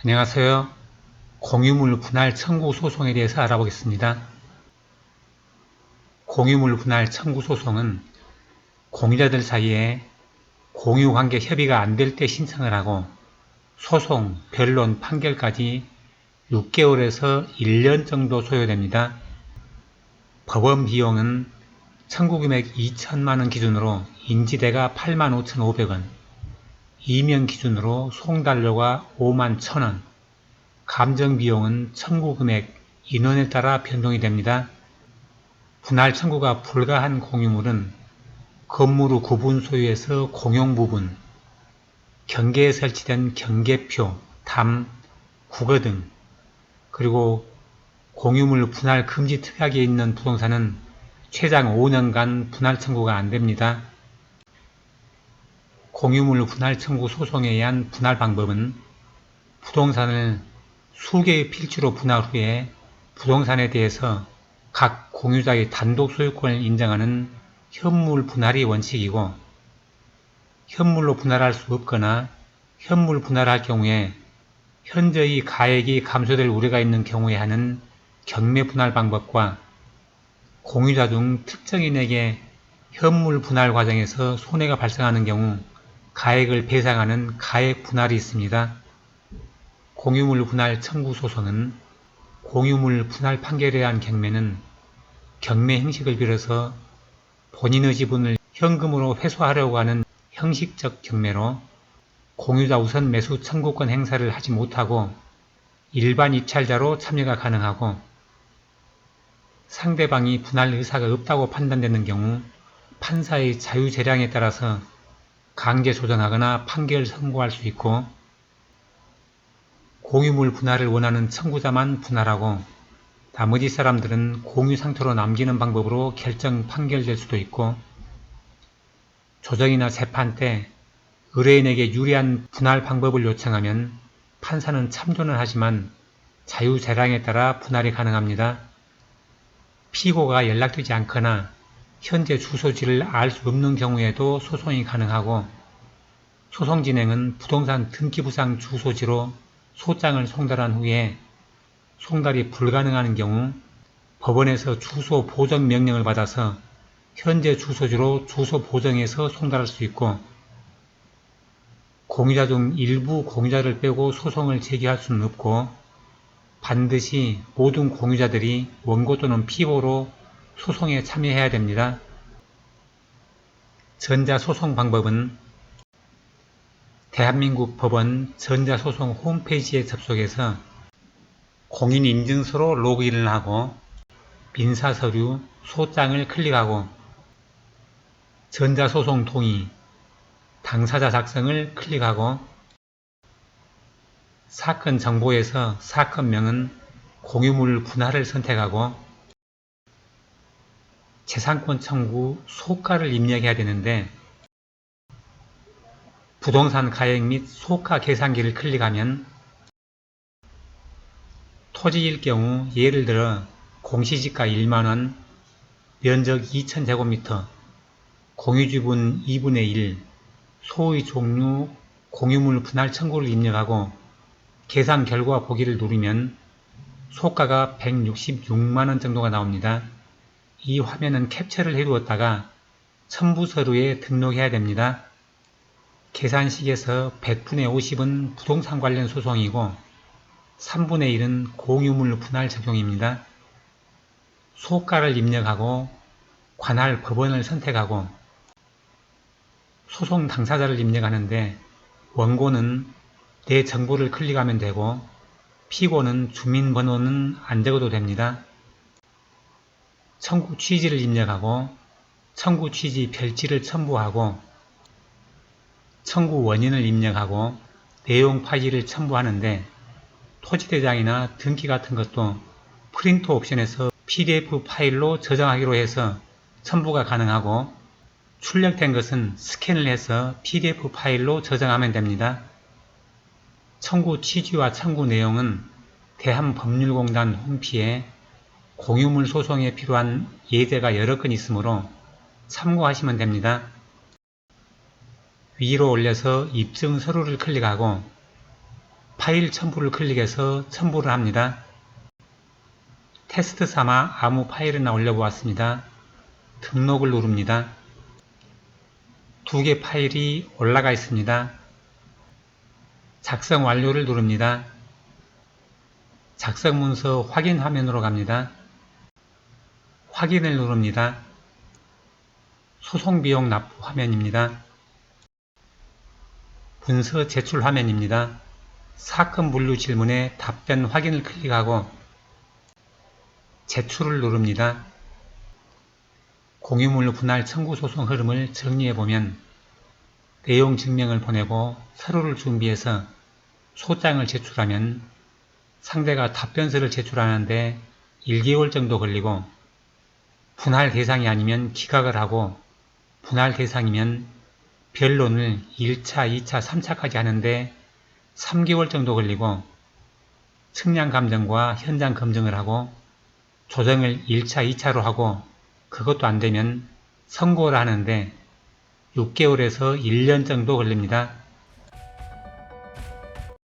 안녕하세요. 공유물 분할 청구 소송에 대해서 알아보겠습니다. 공유물 분할 청구 소송은 공유자들 사이에 공유관계 협의가 안 될 때 신청을 하고 소송, 변론, 판결까지 6개월에서 1년 정도 소요됩니다. 법원 비용은 청구금액 2천만원 기준으로 인지대가 85,500원, 이명 기준으로 송달료가 51,000원, 감정비용은 청구금액, 인원에 따라 변동이 됩니다. 분할 청구가 불가한 공유물은 건물 후 구분 소유에서 공용부분, 경계에 설치된 경계표, 담, 국어 등, 그리고 공유물 분할 금지 특약이 있는 부동산은 최장 5년간 분할 청구가 안됩니다. 공유물 분할 청구 소송에 의한 분할 방법은 부동산을 수개의 필지로 분할 후에 부동산에 대해서 각 공유자의 단독 소유권을 인정하는 현물 분할이 원칙이고, 현물로 분할할 수 없거나 현물 분할할 경우에 현저히 가액이 감소될 우려가 있는 경우에 하는 경매 분할 방법과 공유자 중 특정인에게 현물 분할 과정에서 손해가 발생하는 경우 가액을 배상하는 가액 분할이 있습니다. 공유물 분할 청구 소송은 공유물 분할 판결에 의한 경매는 경매 형식을 빌어서 본인의 지분을 현금으로 회수하려고 하는 형식적 경매로 공유자 우선 매수 청구권 행사를 하지 못하고 일반 입찰자로 참여가 가능하고, 상대방이 분할 의사가 없다고 판단되는 경우 판사의 자유재량에 따라서 강제 조정하거나 판결 선고할 수 있고, 공유물 분할을 원하는 청구자만 분할하고 나머지 사람들은 공유 상태로 남기는 방법으로 결정 판결될 수도 있고, 조정이나 재판 때 의뢰인에게 유리한 분할 방법을 요청하면 판사는 참조는 하지만 자유재량에 따라 분할이 가능합니다. 피고가 연락되지 않거나 현재 주소지를 알 수 없는 경우에도 소송이 가능하고, 소송 진행은 부동산 등기부상 주소지로 소장을 송달한 후에 송달이 불가능한 경우 법원에서 주소 보정 명령을 받아서 현재 주소지로 주소 보정해서 송달할 수 있고, 공유자 중 일부 공유자를 빼고 소송을 제기할 수는 없고 반드시 모든 공유자들이 원고 또는 피고로 소송에 참여해야 됩니다. 전자소송 방법은 대한민국 법원 전자소송 홈페이지에 접속해서 공인인증서로 로그인을 하고 민사서류, 소장을 클릭하고 전자소송 동의, 당사자 작성을 클릭하고 사건 정보에서 사건명은 공유물 분할을 선택하고 재산권 청구 소가를 입력해야 되는데, 부동산 가액 및 소가 계산기를 클릭하면 토지일 경우 예를 들어 공시지가 1만원, 면적 2000제곱미터, 공유지분 2분의 1, 소의 종류, 공유물 분할 청구를 입력하고 계산 결과 보기를 누르면 소가가 166만원 정도가 나옵니다. 이 화면은 캡처를 해두었다가 첨부서류에 등록해야 됩니다. 계산식에서 100분의 50은 부동산 관련 소송이고 3분의 1은 공유물 분할 적용입니다. 소가를 입력하고 관할 법원을 선택하고 소송 당사자를 입력하는데 원고는 내 정보를 클릭하면 되고 피고는 주민번호는 안 적어도 됩니다. 청구 취지를 입력하고 청구 취지 별지를 첨부하고 청구 원인을 입력하고 내용 파일을 첨부하는데 토지대장이나 등기 같은 것도 프린트 옵션에서 PDF 파일로 저장하기로 해서 첨부가 가능하고, 출력된 것은 스캔을 해서 PDF 파일로 저장하면 됩니다. 청구 취지와 청구 내용은 대한법률공단 홈피에 공유물 소송에 필요한 예제가 여러 건 있으므로 참고하시면 됩니다. 위로 올려서 입증 서류를 클릭하고 파일 첨부를 클릭해서 첨부를 합니다. 테스트 삼아 아무 파일이나 올려보았습니다. 등록을 누릅니다. 2개 파일이 올라가 있습니다. 작성 완료를 누릅니다. 작성 문서 확인 화면으로 갑니다. 확인을 누릅니다. 소송 비용 납부 화면입니다. 문서 제출 화면입니다. 사건 분류 질문에 답변 확인을 클릭하고 제출을 누릅니다. 공유물 분할 청구 소송 흐름을 정리해보면 내용 증명을 보내고 서류를 준비해서 소장을 제출하면 상대가 답변서를 제출하는데 1개월 정도 걸리고 분할 대상이 아니면 기각을 하고 분할 대상이면 변론을 1차, 2차, 3차까지 하는데 3개월 정도 걸리고 측량 감정과 현장 검증을 하고 조정을 1차, 2차로 하고 그것도 안되면 선고를 하는데 6개월에서 1년 정도 걸립니다.